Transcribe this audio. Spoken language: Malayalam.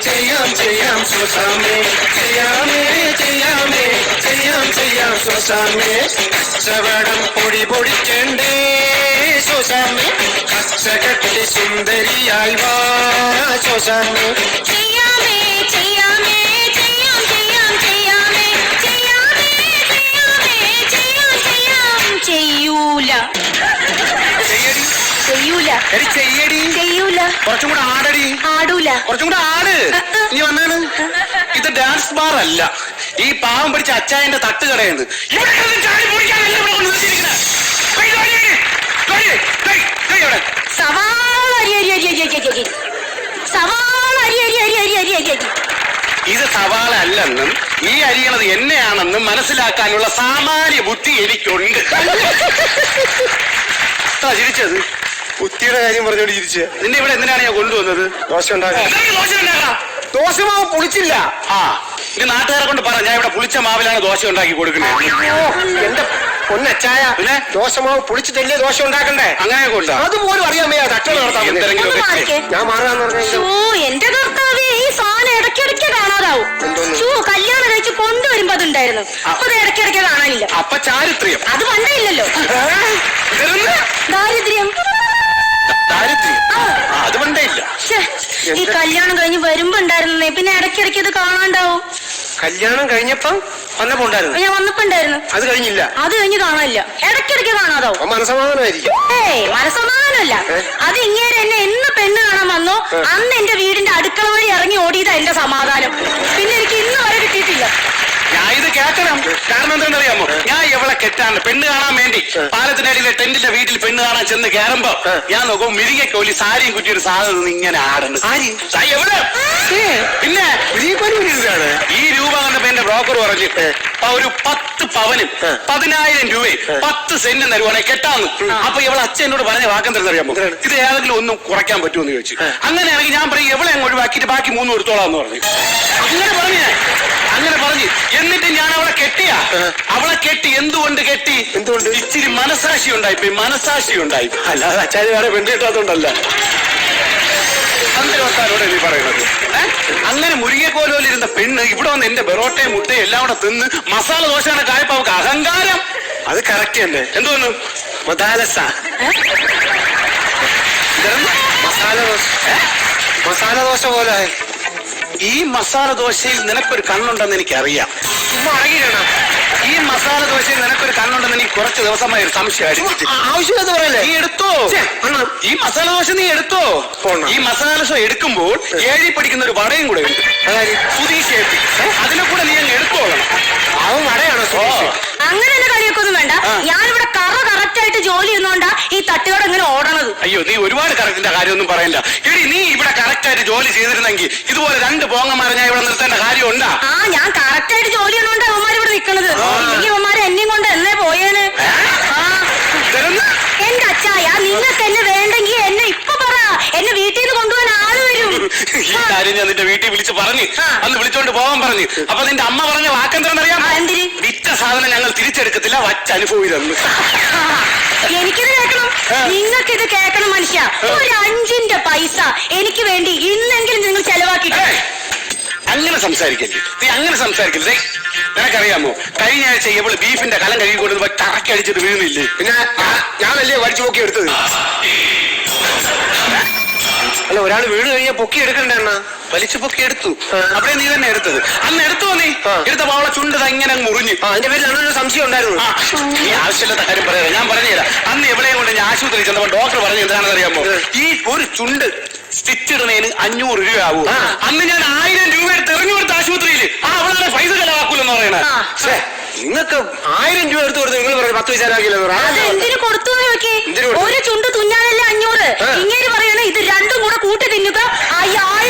ചെയ്യാം ചെയ്യാം സുസാമേ, ചെയ്യാമേ ചെയ്യാമേ ചെയ്യാം ചെയ്യാം സുസാമേ. കച്ചവടം പൊടി പൊടിക്കണ്ടേ സുസാമേ, കച്ചകെട്ടി സുന്ദരിയായി വാ സുസാമേ. ചെയ്യാമേ ചെയ്യാമേ ചെയ്യാം ചെയ്യാം ചെയ്യാമേ, ചെയ്യാമേ ചെയ്യാമേ ചെയ്യാം ചെയ്യാം. ചെയ്യൂല ചെയ്യൂല ചെയ്യടി, ചെയ്യൂല. കുറച്ചും കൂടെ ആടടി. ആടൂല. കുറച്ചും കൂടെ ആട്. ഇനി വന്നാണ്. ഇത് ഡാൻസ് ബാർ അല്ല, ഈ പാവം പിടിച്ച അച്ചായന്റെ തട്ടുകടയാണ്. സവാള അരി അരി അരി അരി അരി അരി, സവാള അരി അരി അരി അരി അരി അരി അരി. ഇത് സവാള അല്ലെന്നും ഈ അരിയണത് എന്നെയാണെന്നും മനസ്സിലാക്കാനുള്ള സാമാന്യ ബുദ്ധി എനിക്കുണ്ട്. ചിരിച്ചത് ബുദ്ധിയുടെ കാര്യം പറഞ്ഞോണ്ട് ചിരിച്ച. നിന്നെ ഇവിടെ എന്തിനാണ് ഞാൻ കൊണ്ടുവന്നത്? ദോശ ഉണ്ടാക്കാം. ദോശമാവ് പുളിച്ചില്ല. ആ, ഇത് നാട്ടുകാരെ കൊണ്ട് പറ, ഞാൻ ഇവിടെ പുളിച്ച മാവിലാണ് ദോശ ഉണ്ടാക്കി കൊടുക്കുന്നത്. എന്റെ പൊന്നച്ചായ, പിന്നെ ദോശമാവ് പുളിച്ചിട്ടല്ലേ ദോശ ഉണ്ടാക്കണ്ടേ? അങ്ങനെ കൊണ്ടാ അതുപോലും അറിയാമേ. തട്ടൽ നടത്താൻ ഞാൻ മാറാന്ന് പറഞ്ഞു. എന്റെ കർത്താവേ, ഈ സാധനം ഇടയ്ക്കിടയ്ക്ക് കാണാതാവും. കല്യാണം കഴിച്ച് കൊണ്ടുവരുമ്പോ അതുണ്ടായിരുന്നു, അപ്പൊ അത് ഇടയ്ക്കിടയ്ക്ക് കാണാനില്ല. അപ്പൊ ചാരിത്രം അത് പണ്ടേ ഇല്ലല്ലോ. ദാരിദ്ര്യം അത് പണ്ടേ ഇല്ല. ഈ കല്യാണം കഴിഞ്ഞ് വരുമ്പോ ഉണ്ടായിരുന്നേ, പിന്നെ ഇടയ്ക്കിടയ്ക്ക് ഇത് കാണാണ്ടാവും. കല്യാണം കഴിഞ്ഞപ്പം വന്നപ്പോ ഉണ്ടായിരുന്നു, ഞാൻ വന്നപ്പോ ഉണ്ടായിരുന്നു. അത് കഴിഞ്ഞില്ല. അത് കഴിഞ്ഞ് കാണാനില്ല, ഇടയ്ക്കിടയ്ക്ക് കാണാതാവും. മനസമാധാനമായിരിക്കും. ഏയ് മനസമാധാനമല്ല, അത് ഇങ്ങനെ എന്നെ എന്ന് പെണ്ണ് കാണാൻ വന്നോ അന്ന് എന്റെ വീടിന്റെ അടുക്കള വഴി ഇറങ്ങി ഓടിയതാ എന്റെ സമാധാനം. പിന്നെ എനിക്ക് ഇന്ന് വരെ കിട്ടിയിട്ടില്ല. ഞാൻ ഇത് കേൾക്കണം. കാരണം എന്താണെന്നറിയാമോ, ഞാൻ എവളെ കെട്ടാണ് പെണ്ണ് കാണാൻ വേണ്ടി പാലത്തിനടിയിലെ ടെന്റിന്റെ വീട്ടിൽ പെണ്ണ് കാണാൻ ചെന്ന് കയറുമ്പോ ഞാൻ നോക്കും മിരികോലി സാരിയും കുറ്റി ഒരു സാധനം ഇങ്ങനെ ആടുന്നു. എവിടെ പിന്നെ ഈ രൂപ കണ്ടപ്പോ എന്റെ ബ്രോക്കർ പറഞ്ഞു ഒരു 10 പവനും 10,000 രൂപയും 10 സെന്റും തരുവാണെങ്കിൽ കെട്ടാന്ന്. അപ്പൊ ഇവളെ അച്ഛൻ എന്നോട് പറഞ്ഞ വാക്കെന്തെന്നറിയാമോ, ഇത് ഏതെങ്കിലും ഒന്നും കുറയ്ക്കാൻ പറ്റുമെന്ന് ചോദിച്ചു. അങ്ങനെയാണെങ്കിൽ ഞാൻ പറയും എവളെ അങ്ങ് ഒഴിവാക്കിയിട്ട് ബാക്കി 3 എടുത്തോളാന്ന് പറഞ്ഞു. അങ്ങനെ പറഞ്ഞു. എന്നിട്ട് ഞാൻ അവളെ കെട്ടിയ അവളെ കെട്ടി. എന്തുകൊണ്ട് കെട്ടി? എന്തുകൊണ്ട്? ഇച്ചിരി മനസാക്ഷി ഉണ്ടായിപ്പോയി. മനസാക്ഷി ഉണ്ടായി. അല്ലാതെ അച്ചാരി വേറെ പെണ്ണ് കിട്ടാത്തോണ്ടല്ല. അന്തരവത്താനോട് നീ പറയുന്നത്. അങ്ങനെ മുരിങ്ങക്കോലോലിരുന്ന പെണ്ണ് ഇവിടെ വന്ന് എന്റെ ബെറോട്ടയും മുട്ടയും എല്ലാം കൂടെ തിന്ന് മസാല ദോശയാണ് കായപ്പോ അവർക്ക് അഹങ്കാരം. അത് കറക്റ്റ് തന്നെ. എന്തോന്നു മസാലസ മസാല ദോശ. മസാല ദോശ പോലെ ഈ മസാല ദോശയിൽ നിനക്കൊരു കണ്ണുണ്ടെന്ന് എനിക്കറിയാം. ഈ മസാല ദോശയിൽ നിനക്കൊരു കണ്ണുണ്ടെന്ന് എനിക്ക് കുറച്ച് ദിവസമായി ഒരു സംശയം അടിച്ചിട്ട്. ആവശ്യമെന്ന് പറയല്ലേ, നീ എടുത്തോ ഈ മസാല ദോശ. നീ എടുത്തോ. ഈ മസാല ദോശ എടുക്കുമ്പോൾ 7ൽ പഠിക്കുന്ന ഒരു വടയും കൂടെ ഉണ്ട്, സുധീഷ്. അതിനെ കൂടെ നീ അങ്ങ് എടുത്തോളണം. അവൻ വടയാണോ? അങ്ങനെ തന്നെ കളിയൊക്കെ ഒന്നും വേണ്ട. ഞാനിവിടെ കറക്റ്റ് ആയിട്ട് ജോലി ചെയ്യുന്നോണ്ടാ ഈ തട്ടുകട ഇങ്ങനെ ഓടണത്. അയ്യോ, നീ ഒരുപാട് കറക്റ്റിന്റെ കാര്യമൊന്നും പറയണ്ട. എടി, നീ ഇവിടെ കറക്റ്റ് ആയിട്ട് ജോലി ചെയ്തിരുന്നെങ്കിൽ ഇതുപോലെ 2 പോങ്ങന്മാരെ ഞാൻ ഇവിടെ നിർത്തേണ്ട കാര്യം ഉണ്ടാ? ഞാൻ കറക്റ്റ് ആയിട്ട് ജോലി ചെയ്യുന്നോണ്ട് അവന്മാർ ഇവിടെ നിൽക്കണത്. ഇല്ലെങ്കിൽ അവന്മാര് എന്നെയും കൊണ്ട് എന്നേ പോയേന്. എന്റെ അച്ചായ, നിങ്ങൾക്ക് എന്നെ വേണ്ടെങ്കിൽ എന്നെ ഇപ്പൊ പറ, എന്നെ വീട്ടിൽ നിന്ന് കൊണ്ടുപോകാൻ ആള് വരും. ഈ കാര്യം ഞാൻ നിന്റെ വീട്ടിൽ വിളിച്ച് പറഞ്ഞു. അന്ന് വിളിച്ചോണ്ട് പോകാൻ പറഞ്ഞു. അപ്പൊ നിന്റെ അമ്മ പറഞ്ഞ വാക്കെന്താണെന്നറിയാം? വിറ്റ സാധനം ഞങ്ങൾ തിരിച്ചെടുക്കത്തില്ല, വച്ചനുഭവിതന്നു. എനിക്കിത് കേൾക്കണം, നിങ്ങൾക്കിത് കേൾക്കണം മനുഷ്യ. ഒരു 5ന്റെ പൈസ എനിക്ക് വേണ്ടി ഇന്നെങ്കിലും നിങ്ങൾ ചെലവാക്കിട്ട്. അങ്ങനെ സംസാരിക്കല്ലേ, നീ അങ്ങനെ സംസാരിക്കല്ലേ. നിനക്കറിയാമോ, കഴിഞ്ഞ ആഴ്ച ഇവള് ബീഫിന്റെ കലം കഴുകിക്കൊണ്ടു ടറക്കി അടിച്ചിട്ട് വീഴുന്നില്ലേ? പിന്നെ ഞാനല്ലേ വലിച്ചു പൊക്കി എടുത്തത്. അല്ല, ഒരാൾ വീട് കഴിഞ്ഞാൽ പൊക്കി എടുക്കണ്ടേ എണ്ണ? വലിച്ചു പൊക്കി എടുത്തു. അവിടെ നീ തന്നെ എടുത്തത്. അന്ന് എടുത്തോ നീ? എടുത്തപ്പോ അവളെ ചുണ്ട് ഇങ്ങനെ മുറിഞ്ഞു. അതിന്റെ പേരിൽ അങ്ങനെ സംശയം ഉണ്ടായിരുന്നു. നീ ആവശ്യമില്ലാത്ത കാര്യം പറയാ, ഞാൻ പറഞ്ഞുതരാം. അന്ന് എവിടെയും കൊണ്ട് ഞാൻ ആശുപത്രി ചെന്നപ്പോ ഡോക്ടർ പറഞ്ഞു എന്താണെന്ന് അറിയാമോ, ഈ ഒരു ചുണ്ട് സ്റ്റിച്ച് ഇടുന്നതിന് 500 രൂപ ആവും. അന്ന് ഞാൻ 1000 രൂപ എടുത്ത് എറിഞ്ഞു കൊടുത്ത ആശുപത്രിയിൽ. അവളെ പൈസ ചെലവാക്കൂലെന്ന് പറയണേ. നിങ്ങൾക്ക് 1000 രൂപ എടുത്ത് കൊടുത്ത് നിങ്ങൾ പറയും 10 പൈസ എന്തിനു കൊടുത്തു നോക്കി? ഒരു ചുണ്ട് തുന്നാനല്ലേ 500. ഇങ്ങനെ പറയണേ, ഇത് 2ഉം കൂടെ കൂട്ടി തിന്നുക 5000